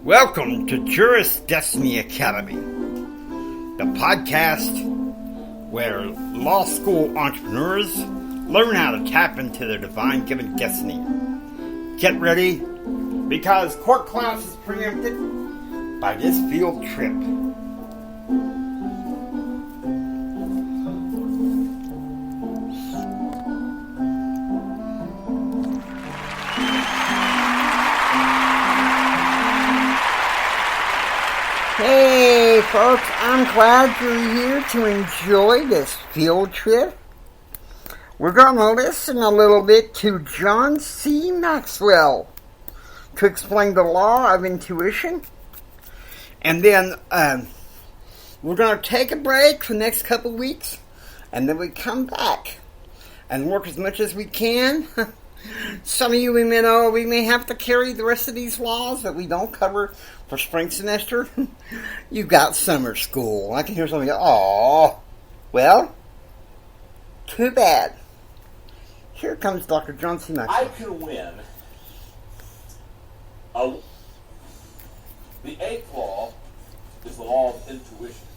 Welcome to Juris Destiny Academy, the podcast where law school entrepreneurs learn how to tap into their divine given destiny. Get ready, because court class is preempted by this field trip. Hey folks, I'm glad you're here to enjoy this field trip. We're going to listen a little bit to John C Maxwell to explain the law of intuition. And then we're going to take a break for the next couple weeks. And then we come back and work as much as we can. Some of you we may have to carry the rest of these laws that we don't cover for spring semester. You got summer school. I can hear somebody go, "Aw, well, too bad." Here comes Dr. John C. Maxwell. I can win. The eighth law is the law of intuition.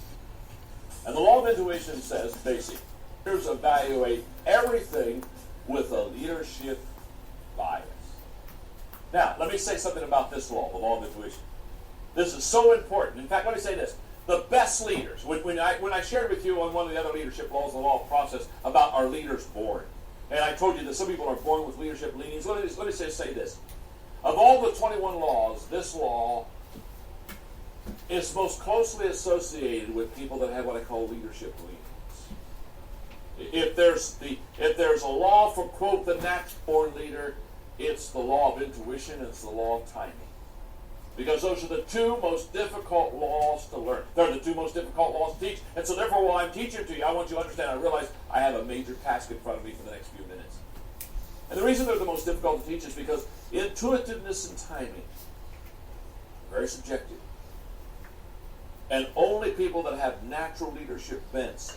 And the law of intuition says, basically, leaders evaluate everything with a leadership bias. Now, let me say something about this law, the law of intuition. This is so important. In fact, let me say this. The best leaders, when I shared with you on one of the other leadership laws, the law of process, about our leaders born, and I told you that some people are born with leadership leanings, let me just say this. Of all the 21 laws, this law is most closely associated with people that have what I call leadership leanings. If there's a law for, quote, the natural-born leader, it's the law of intuition, it's the law of timing. Because those are the two most difficult laws to learn. They're the two most difficult laws to teach. And so therefore, while I'm teaching to you, I want you to understand, I realize I have a major task in front of me for the next few minutes. And the reason they're the most difficult to teach is because intuitiveness and timing are very subjective. And only people that have natural leadership bents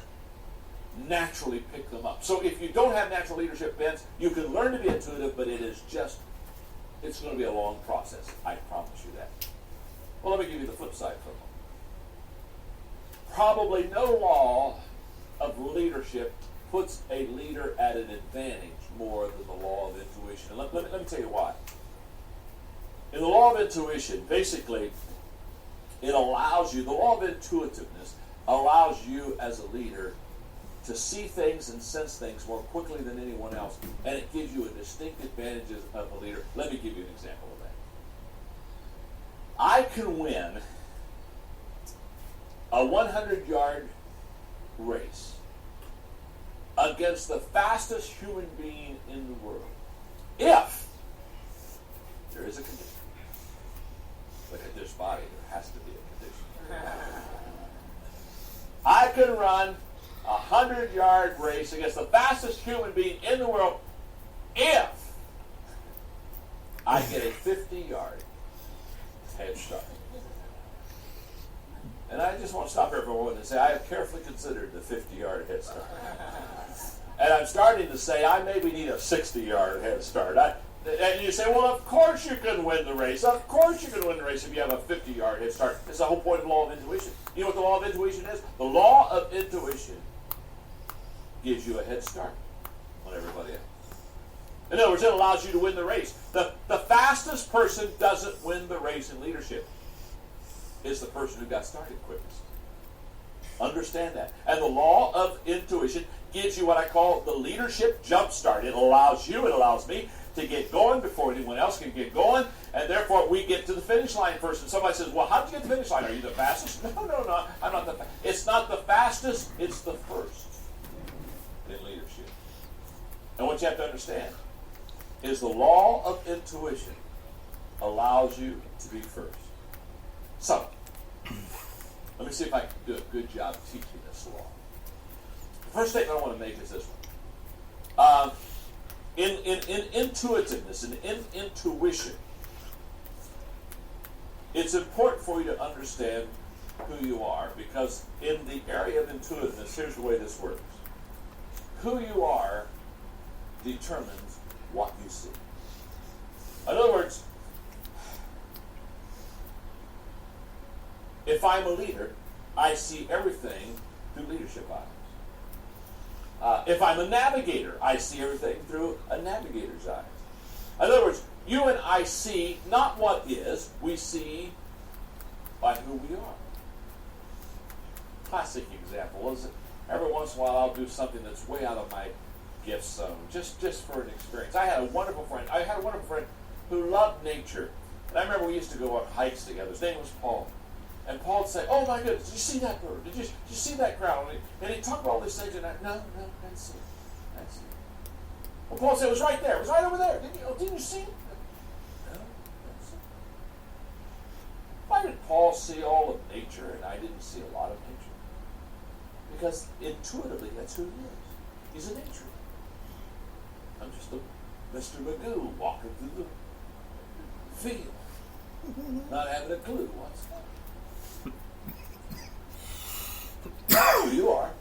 naturally pick them up. So if you don't have natural leadership bents, you can learn to be intuitive, but it's going to be a long process. I promise you that. Well, let me give you the flip side for a moment. Probably no law of leadership puts a leader at an advantage more than the law of intuition. And let me tell you why. In the law of intuition, basically, it allows you, the law of intuitiveness allows you as a leader to see things and sense things more quickly than anyone else, and it gives you a distinct advantage of a leader. Let me give you an example of that. I can win a 100-yard race against the fastest human being in the world if there is a condition. Look at this body, there has to be a condition. I can run a 100-yard race against the fastest human being in the world if I get a 50-yard head start. And I just want to stop here for a moment and say I have carefully considered the 50-yard head start. And I'm starting to say I maybe need a 60-yard head start. And you say, well, of course you can win the race. Of course you can win the race if you have a 50-yard head start. It's the whole point of the law of intuition. You know what the law of intuition is? The law of intuition gives you a head start on everybody else. In other words, it allows you to win the race. The fastest person doesn't win the race in leadership. It's the person who got started quickest. Understand that. And the law of intuition gives you what I call the leadership jump start. It allows you, it allows me to get going before anyone else can get going, and therefore we get to the finish line first. And somebody says, well, how did you get to the finish line? Are you the fastest? No, I'm not the fastest. It's not the fastest, it's the first in leadership. And what you have to understand is the law of intuition allows you to be first. So, let me see if I can do a good job teaching this law. The first statement I want to make is this one. In intuitiveness, in intuition, it's important for you to understand who you are, because in the area of intuitiveness, here's the way this works. Who you are determines what you see. In other words, If I'm a leader, I see everything through leadership eyes. If I'm a navigator, I see everything through a navigator's eyes. In other words, you and I see not what is, we see by who we are. Classic example is that every once in a while I'll do something that's way out of my gift zone, just for an experience. I had a wonderful friend who loved nature. And I remember we used to go on hikes together. His name was Paul. And Paul would say, "Oh my goodness, did you see that bird? Did you see that crowd?" And he'd talk about all these things, and no, I didn't see it. I didn't see it. Well, Paul said, "It was right there. It was right over there. Didn't you see it?" No, I didn't see it. Why did Paul see all of nature and I didn't see a lot of nature? Because intuitively, that's who he is. He's a nature. I'm just a Mr. Magoo walking through the field, not having a clue what's who you are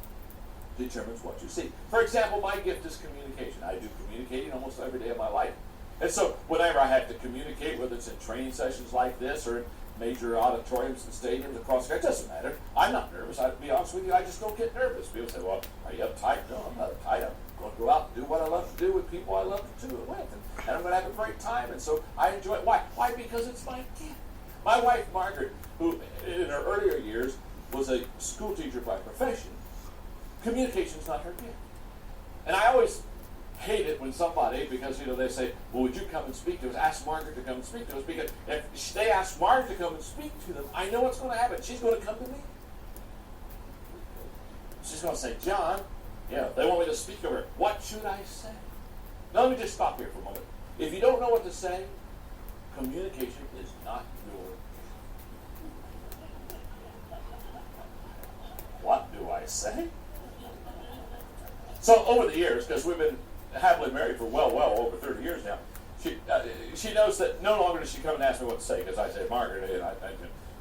determines what you see. For example, my gift is communication. I do communicating almost every day of my life. And so whenever I have to communicate, whether it's in training sessions like this or in major auditoriums and stadiums across the country, it doesn't matter. I'm not nervous. To be honest with you, I just don't get nervous. People say, "Well, are you uptight?" No, I'm not uptight. I'm going to go out and do what I love to do with people I love to do it with. And I'm going to have a great time. And so I enjoy it. Why? Why? Because it's my gift. My wife, Margaret, who in her earlier years was a school teacher by profession, communication is not her gift. And I always hate it when somebody, because they say, "Well, would you come and speak to us?" Ask Margaret to come and speak to us, because if they ask Margaret to come and speak to them, I know what's going to happen. She's going to come to me. She's going to say, "John, they want me to speak over. What should I say?" Now, let me just stop here for a moment. If you don't know what to say, communication is not your gift. What do I say? So over the years, because we've been happily married for well over 30 years now, she knows that no longer does she come and ask me what to say, because I say, "Margaret,"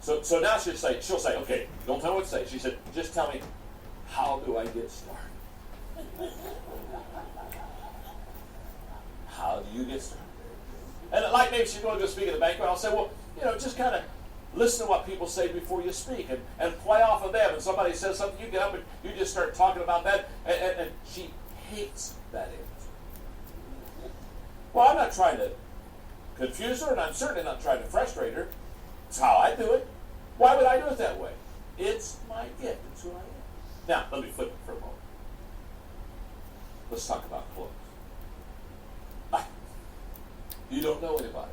so now she'll say, "Okay, don't tell me what to say." She said, "Just tell me, how do I get started?" How do you get started? And like maybe she's going to go speak at the banquet, I'll say, "Well, just kind of listen to what people say before you speak and play off of them." And somebody says something, you get up and you just start talking about that, and she hates that answer. Well, I'm not trying to confuse her, and I'm certainly not trying to frustrate her. It's how I do it. Why would I do it that way? It's my gift. It's who I am. Now, let me flip it for a moment. Let's talk about clothes. You don't know anybody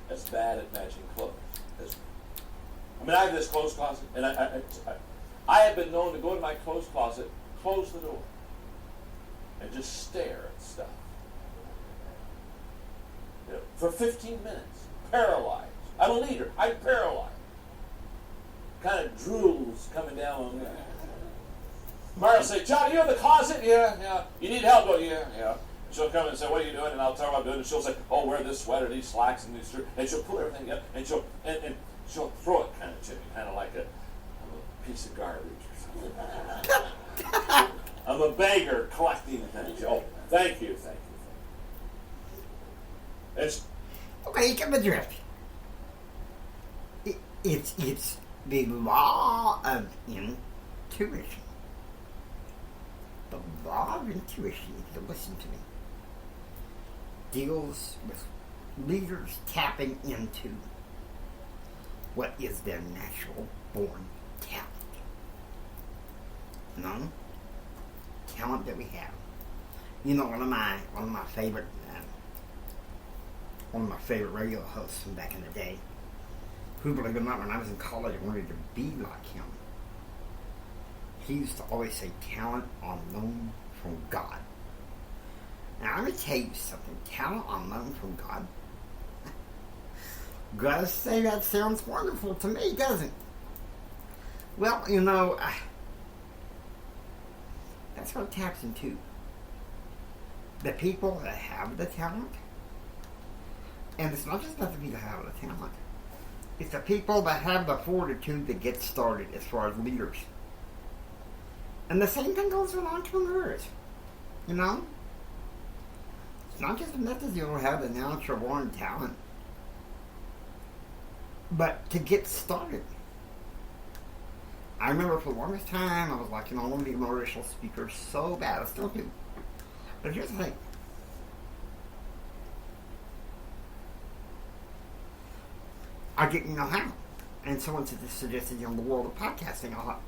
that's bad at matching clothes. I have this clothes closet, and I have been known to go in my clothes closet, close the door, and just stare at stuff. For 15 minutes, paralyzed. I'm a leader. I'm paralyzed. Kind of drools coming down on me. Mara will say, "John, are you in the closet?" Yeah. "You need help?" "Oh, yeah. She'll come and say, "What are you doing?" And I'll tell her what I'm doing. And she'll say, "Oh, wear this sweater, these slacks, and these shirts." And she'll pull everything up, and she'll throw it kind of to me, kind of like a piece of garbage or something. I'm a beggar collecting things. "Oh, thank you. Okay, get the drift. It's the law of intuition. The law of intuition, if you listen to me, deals with leaders tapping into what is their natural born talent. Talent that we have. One of my favorite radio hosts from back in the day, who, believe it or not, when I was in college, I wanted to be like him. He used to always say, "Talent unknown from God." Now, I'm going to tell you something. Talent unknown from God. Gotta say, that sounds wonderful to me, doesn't it? Well, that's what it taps into. The people that have the talent, and it's not just about the people that have the talent, it's the people that have the fortitude to get started as far as leaders. And the same thing goes with entrepreneurs. It's not just enough that you'll have the natural born talent, but to get started. I remember for the longest time, I was like, I want to be a motivational speaker so bad. I still do. But here's the thing. I didn't know how. And someone suggested, the world of podcasting. I thought,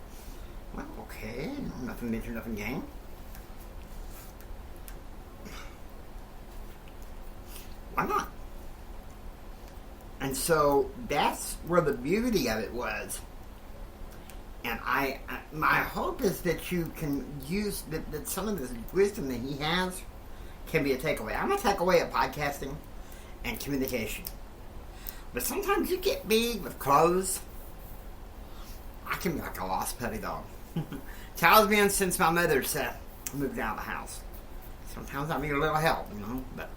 well, okay, nothing venture, nothing gain. Why not? And so that's where the beauty of it was. And my hope is that you can use, that some of this wisdom that he has can be a takeaway. I'm a takeaway at podcasting and communication. But sometimes you get big with clothes. I can be like a lost puppy dog. Child's been since my mother's moved out of the house. Sometimes I need a little help, but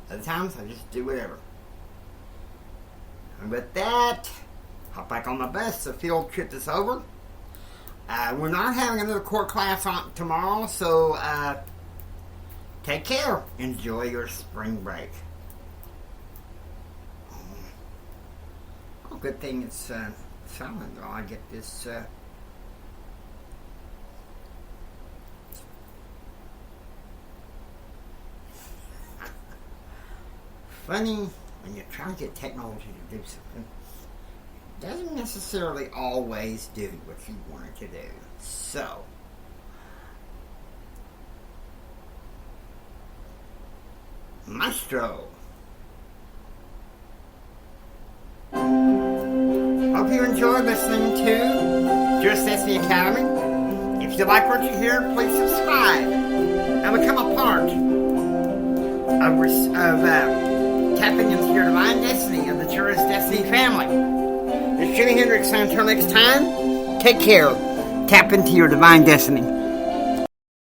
other times I just do whatever. And with that, hop back on my bus. The field trip is over. We're not having another core class on tomorrow, so take care. Enjoy your spring break. Oh, good thing it's silent. Oh, I get this. Funny when you're trying to get technology to do something. Doesn't necessarily always do what you want it to do. So, Maestro. Hope you enjoyed listening to Just Destiny Academy. If you like what you hear, please subscribe and become a part of tapping into your divine destiny of the Juris Destiny family. It's Jimi Hendrix. Until next time, take care. Tap into your divine destiny.